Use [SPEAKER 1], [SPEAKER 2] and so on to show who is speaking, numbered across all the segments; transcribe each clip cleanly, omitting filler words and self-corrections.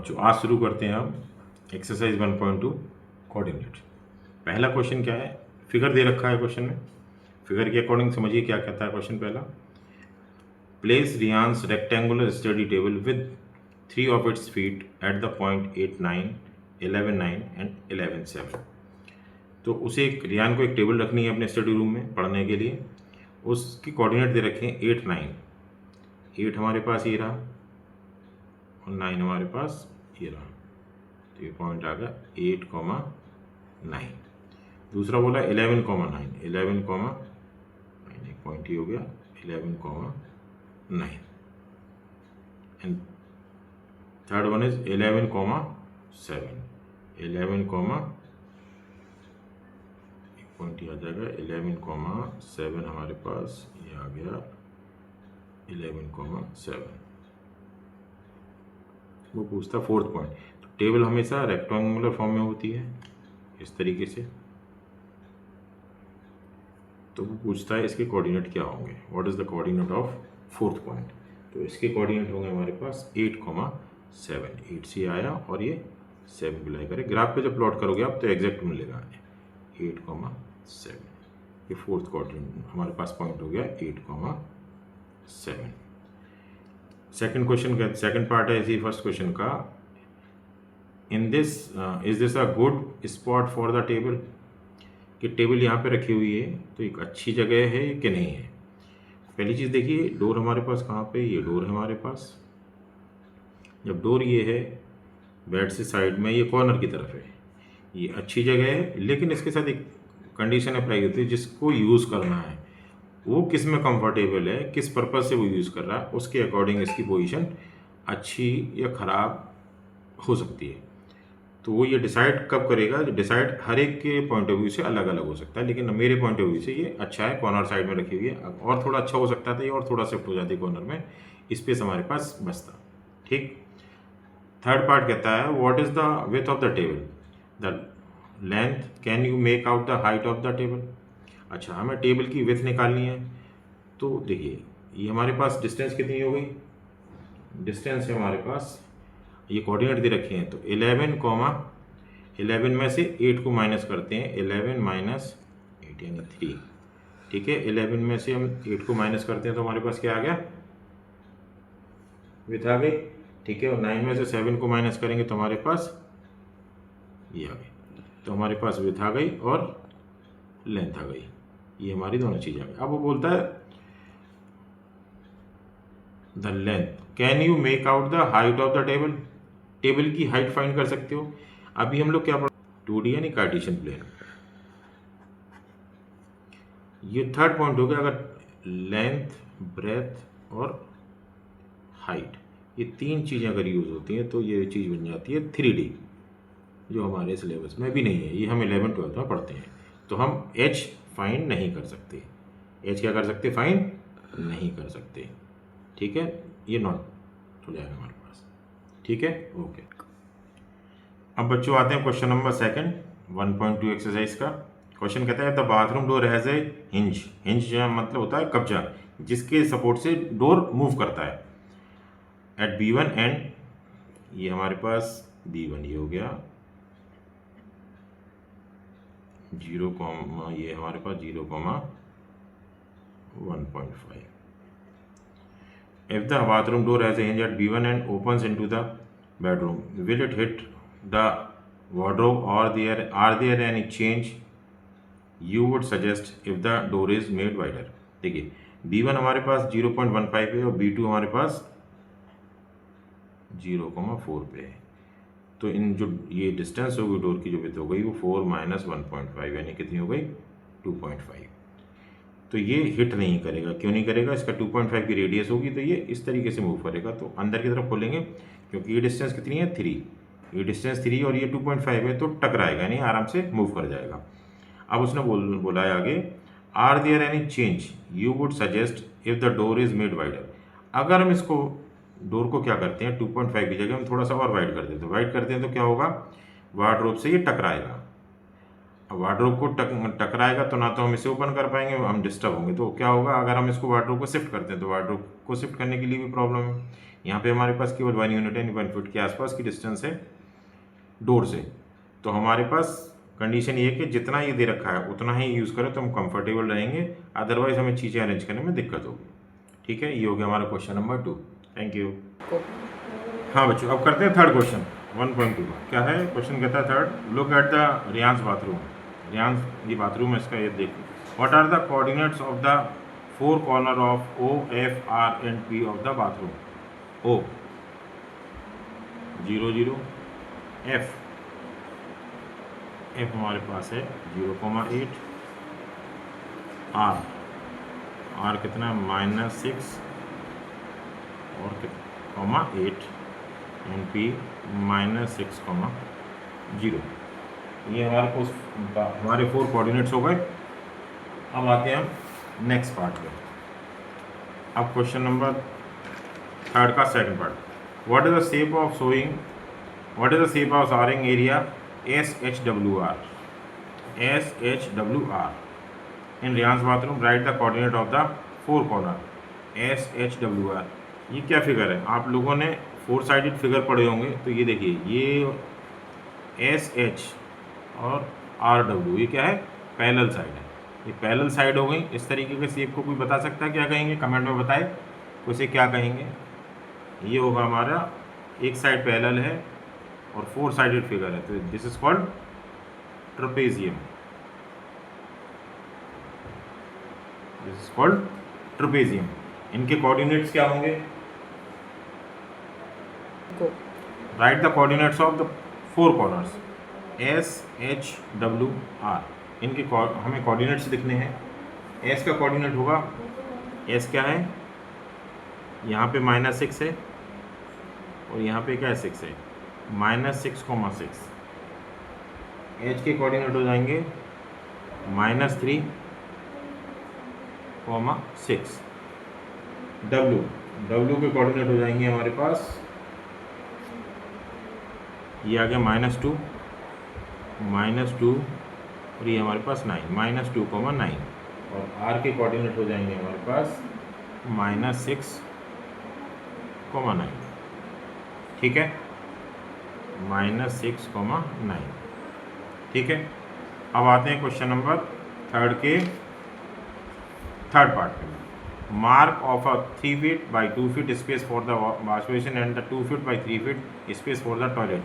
[SPEAKER 1] बच्चों आज शुरू करते हैं हम एक्सरसाइज 1.2 कोऑर्डिनेट। पहला क्वेश्चन क्या है, फिगर दे रखा है क्वेश्चन में। फिगर के अकॉर्डिंग समझिए क्या कहता है क्वेश्चन। पहला, place Reyansh's rectangular study table with 3 of its feet at the point 8, 9, 11, 9 and 11, 7। तो उसे रियान को एक टेबल रखनी है अपने स्टडी रूम में पढ़ने के लिए। उसकी कोऑर्डिनेट दे रखे हैं 8, 9। 8 हमारे पास ये रहा और 9 हमारे पास ये रहा, तो ये पॉइंट आ गया 8, 9। दूसरा बोला 11, 9, 11, एक पॉइंट ही हो गया 11, 9। एंड थर्ड वन इज 11, 7, 11, एक पॉइंट ही आ जाएगा 11, 7 हमारे पास ये आ गया 11, 7। वो पूछता फोर्थ पॉइंट। तो टेबल हमेशा रेक्टेंगुलर फॉर्म में होती है इस तरीके से, तो वो पूछता है इसके कोऑर्डिनेट क्या होंगे, what is the coordinate of fourth point. तो इसके कोऑर्डिनेट होंगे हमारे पास 8, 7। 8 से आया और ये 7 बिलाई करे। ग्राफ पे जब प्लॉट करोगे आप तो एग्जैक्ट मिलेगा 8, 7। ये फोर्थ कोऑर्डिनेट हमारे पास पॉइंट हो गया 8, 7। सेकंड क्वेश्चन का सेकंड पार्ट है इसी फर्स्ट क्वेश्चन का। In this is this a good spot for the table, कि टेबल यहाँ पे रखी हुई है तो एक अच्छी जगह है कि नहीं है। पहली चीज़ देखिए, डोर हमारे पास कहाँ पे, ये डोर है हमारे पास। जब डोर ये है बेड से साइड में, ये कॉर्नर की तरफ है, ये अच्छी जगह है। लेकिन इसके साथ एक कंडीशन अप्लाई होती है, जिसको यूज़ करना है वो किस में कंफर्टेबल है, किस पर्पज़ से वो यूज़ कर रहा है, उसके अकॉर्डिंग इसकी पोजीशन अच्छी या ख़राब हो सकती है। तो वो ये डिसाइड कब करेगा, डिसाइड हर एक के पॉइंट ऑफ व्यू से अलग अलग हो सकता है। लेकिन मेरे पॉइंट ऑफ व्यू से ये अच्छा है, कॉर्नर साइड में रखी हुई है। और थोड़ा अच्छा हो सकता था ये, और थोड़ा शिफ्ट हो जाती कॉर्नर में, स्पेस हमारे पास बचता। ठीक। थर्ड पार्ट कहता है what is the width of the table, the length, can you make out the height of the table. अच्छा, हमें टेबल की विड्थ निकालनी है। तो देखिए ये हमारे पास डिस्टेंस कितनी हो गई, डिस्टेंस है हमारे पास, ये कोऑर्डिनेट दे रखे हैं। तो 11 में से 8 को माइनस करते हैं, 11 - 8 यानी 3। ठीक है, 11 में से हम 8 को माइनस करते हैं तो हमारे पास क्या आ गया, विड्थ आ गई। ठीक है, और 9 में से 7 को माइनस करेंगे तो हमारे पास ये आ गई। तो हमारे पास विड्थ आ गई और लेंथ आ गई, ये हमारी दोनों चीज़ें आ गई। अब वो बोलता है the length, can you make out the height of the table, table की हाइट फाइंड कर सकते हो। अभी हम लोग क्या पढ़ 2D यानी कार्टेशियन प्लेन। ये थर्ड पॉइंट हो गया। अगर लेंथ, ब्रेथ और हाइट, ये 3 चीज़ें अगर यूज़ होती हैं तो ये चीज़ बन जाती है 3D, जो हमारे सिलेबस में भी नहीं है। ये हम 11th 12th में पढ़ते हैं। तो हम एच फाइंड नहीं कर सकते। एच क्या कर सकते, फाइंड नहीं कर सकते। ठीक है, ये नॉट हो जाएगा हमारे पास। ठीक है, ओके। अब बच्चों आते हैं क्वेश्चन नंबर सेकंड 1.2 एक्सरसाइज का। क्वेश्चन कहता है the bathroom door has a hinge. Hinge मतलब होता है कब्जा, जिसके सपोर्ट से डोर मूव करता है। एट B1 एंड, ये हमारे पास B1 ये हो गया 0, ये हमारे पास 0,1.5। If the bathroom door has a hinge at B1 and opens into the bedroom, will it hit the wardrobe, or are there any change you would suggest if the door is made wider? देखिए B1 हमारे पास 0.15 पे और B2 हमारे पास 0,4 पे है। तो इन जो ये डिस्टेंस होगी डोर की, जो विड्थ हो गई वो 4 - 1.5 यानी कितनी हो गई 2.5। तो ये हिट नहीं करेगा। क्यों नहीं करेगा, इसका 2.5 की रेडियस होगी तो ये इस तरीके से मूव करेगा। तो अंदर की तरफ खोलेंगे, क्योंकि ये डिस्टेंस कितनी है 3, ये डिस्टेंस 3 और ये 2.5 है, तो टकराएगा नहीं, आराम से मूव कर जाएगा। अब उसने बोला है आगे, are there any change you would suggest if the door is made wider. अगर हम इसको डोर को क्या करते हैं 2.5 की जगह हम थोड़ा सा और वाइड कर देते हैं, वाइड करते हैं तो क्या होगा, वार्डरोब से ये टकराएगा। अब वार्डरोब को टकराएगा तो ना तो हम इसे ओपन कर पाएंगे, हम डिस्टर्ब होंगे। तो क्या होगा, अगर हम इसको वार्डरोब को शिफ्ट करते हैं तो वार्डरोब को शिफ्ट करने के लिए भी प्रॉब्लम है। यहाँ पे हमारे पास केवल 1 यूनिट है, 1 फीट के आसपास की डिस्टेंस है डोर से। तो हमारे पास कंडीशन ये है कि जितना ये दे रखा है उतना ही यूज़ करें तो हम कंफर्टेबल रहेंगे, अदरवाइज हमें चीज़ें अरेंज करने में दिक्कत होगी। ठीक है, ये हो गया हमारा क्वेश्चन नंबर 2। Thank you. हाँ बच्चों, अब करते हैं थर्ड क्वेश्चन 1.2 का। क्या है क्वेश्चन, कहता है third, look at the Reyansh's bathroom. Reyansh's ये बाथरूम है इसका, ये देखो। What are the coordinates of the 4 corner of O, F, R and P of the bathroom. O 0 0, F हमारे पास है 0,8, R कितना -6 और -8 एंड P -6,0। ये हमारे 4 कोऑर्डिनेट्स हो गए। अब आते हैं हम नेक्स्ट पार्ट पे। अब क्वेश्चन नंबर थर्ड का second part, what is the shape of showering area SHWR in Reyansh's bathroom, write the coordinate of the 4 corner SHWR। ये क्या फिगर है, आप लोगों ने 4 साइडेड फिगर पढ़े होंगे। तो ये देखिए, ये SH और RW, ये क्या है, पैरेलल साइड है। ये पैरेलल साइड हो गई। इस तरीके के शेप को कोई बता सकता है क्या कहेंगे, कमेंट में बताए उसे क्या कहेंगे। ये होगा हमारा एक साइड पैरेलल है और 4 साइडेड फिगर है, तो this is called trapezium. This is called trapezium. इनके कोऑर्डिनेट्स क्या होंगे, right the coordinates of the 4 corners SHWR। इनके हमें कोऑर्डिनेट्स लिखने हैं। S का कोऑर्डिनेट होगा, S क्या है, यहाँ पे -6 है और यहाँ पे क्या है, 6 है, -6,6। H के कोऑर्डिनेट हो जाएंगे -3,6। W के कोऑर्डिनेट हो जाएंगे हमारे पास, ये आ गया -2 और ये हमारे पास 9, -2,9। और R के कोऑर्डिनेट हो जाएंगे हमारे पास -6,9। ठीक है, -6,9। ठीक है, अब आते हैं क्वेश्चन नंबर थर्ड के थर्ड पार्ट पे। Mark of a 3 feet by 2 feet space for the wash basin and the 2 feet by 3 feet space for the toilet.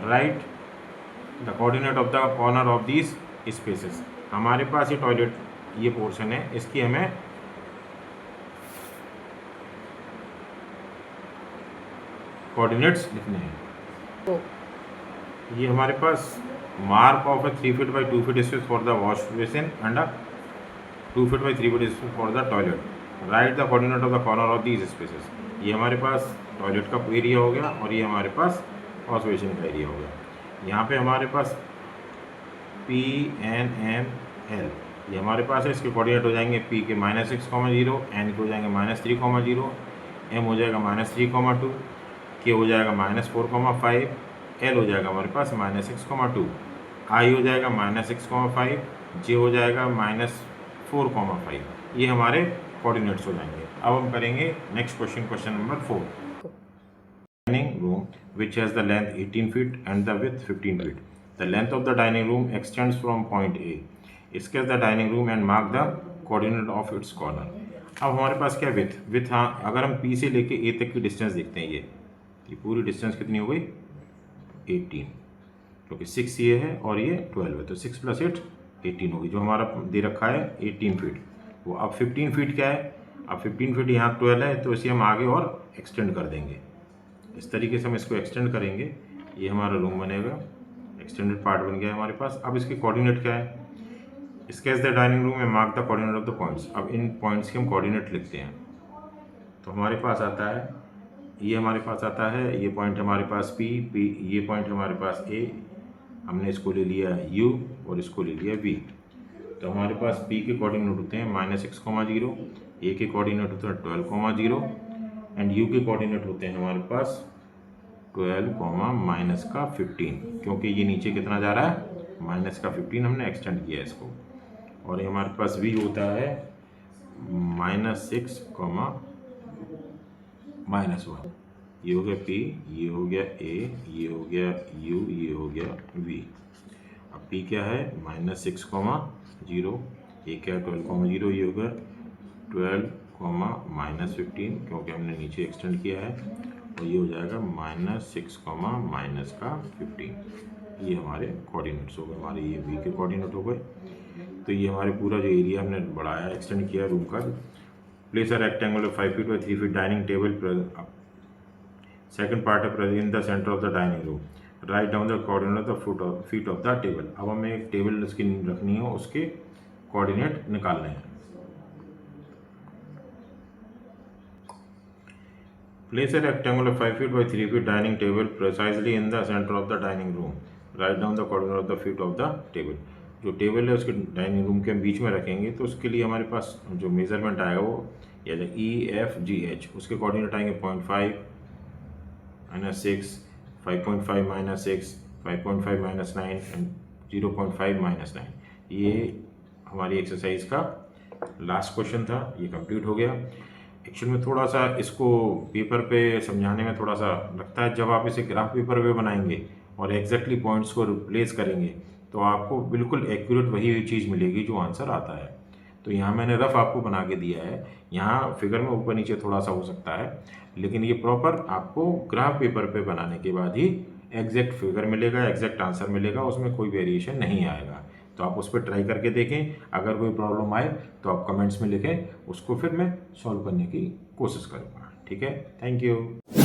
[SPEAKER 1] Write the coordinate of the corner of these spaces. हमारे पास ये toilet, ये portion है, इसकी हमें coordinates लिखने हैं। ये हमारे पास mark of a 3 feet by 2 feet space for the wash basin and 2 feet by 3 feet space for the toilet. Write the coordinate of the corner of these spaces. ये हमारे पास टॉयलेट का एरिया हो गया और ये हमारे पास वॉश बेसिन का area हो गया। यहाँ पे हमारे पास PNNL, ये हमारे पास है। इसके कोऑर्डिनेट हो जाएंगे P के -6,0, N के हो जाएंगे -3,0, M हो जाएगा -3,2, K हो जाएगा -4,5, L हो जाएगा हमारे पास -6,2, I हो जाएगा -6,5, J हो जाएगा -4,5। ये हमारे कोऑर्डिनेट्स हो जाएंगे। अब हम करेंगे next question, question number 4। Dining room which has the length 18 feet and the width 15 feet. The length of the dining room extends from point A. Sketch the dining room and mark the coordinate of its corner. अब हमारे पास क्या with हाँ, अगर हम P से लेके A तक की डिस्टेंस देखते हैं, ये पूरी डिस्टेंस कितनी हो गई, 18, क्योंकि 6 ये है और ये 12 है, तो 6 + 8 18 होगी। जो हमारा दे रखा है 18 फीट, वो अब 15 फीट क्या है, अब 15 फीट यहाँ 12 है, तो इसे हम आगे और एक्सटेंड कर देंगे। इस तरीके से हम इसको एक्सटेंड करेंगे, ये हमारा रूम बनेगा, एक्सटेंडेड पार्ट बन गया हमारे पास। अब इसके कोऑर्डिनेट क्या है, sketch the dining room and mark the coordinate of the points. अब इन पॉइंट्स के हम कोऑर्डिनेट लिखते हैं। तो हमारे पास आता है, ये हमारे पास आता है, ये पॉइंट हमारे पास P, ये पॉइंट हमारे पास A, हमने इसको ले लिया U और इसको ले लिया V। तो हमारे पास P के कोऑर्डिनेट होते हैं -6,0, A के कोऑर्डिनेट होते हैं 12,0 एंड U के कोऑर्डिनेट होते हैं हमारे पास 12, -15, क्योंकि ये नीचे कितना जा रहा है, माइनस का 15 हमने एक्सटेंड किया इसको, और ये हमारे पास v होता है -6, -1। ये हो गया p, ये हो गया a, ये हो गया u, ये हो गया v। अब p क्या है -6, 0, a क्या है 12, 0, ये हो गया 12, -15 क्योंकि हमने नीचे एक्सटेंड किया है, और ये हो जाएगा -6, -15। ये हमारे कोऑर्डिनेट्स हो गए, हमारे ये v के कोऑर्डिनेट हो गए। तो ये हमारे पूरा जो एरिया हमने बढ़ाया एक्सटेंड किया रूम का। Place a rectangular 5 feet by 3 feet dining table, second part है in the centre of the dining room, right down the coordinate of the feet of the table. अब हमें एक टेबल उसकी रखनी है, उसके कोऑर्डिनेट निकालने हैं। Place a rectangular 5 feet by 3 feet dining table precisely in the center of the dining room. Write down the coordinate of the feet of the table. जो टेबल है उसके डाइनिंग रूम के हम बीच में रखेंगे, तो उसके लिए हमारे पास जो मेजरमेंट आएगा वो EFGH, उसके कोऑर्डिनेट आएंगे 0.5 -6, 5.5 -6, 5.5 -9 एंड 0.5 -9। ये हमारी एक्सरसाइज का लास्ट क्वेश्चन था, ये कंप्लीट हो गया। एक्चुअल में थोड़ा सा इसको पेपर पे समझाने में थोड़ा सा लगता है, जब आप इसे ग्राफ पेपर पे बनाएंगे और एग्जैक्टली पॉइंट्स को रिप्लेस करेंगे तो आपको बिल्कुल एक्यूरेट वही चीज़ मिलेगी जो आंसर आता है। तो यहाँ मैंने रफ आपको बना के दिया है, यहाँ फिगर में ऊपर नीचे थोड़ा सा हो सकता है, लेकिन ये प्रॉपर आपको ग्राफ पेपर पे बनाने के बाद ही एग्जैक्ट फिगर मिलेगा, एग्जैक्ट आंसर मिलेगा, उसमें कोई वेरिएशन नहीं आएगा। तो आप उस पर ट्राई करके देखें, अगर कोई प्रॉब्लम आए तो आप कमेंट्स में लिखें, उसको फिर मैं सॉल्व करने की कोशिश करूँगा। ठीक है, थैंक यू।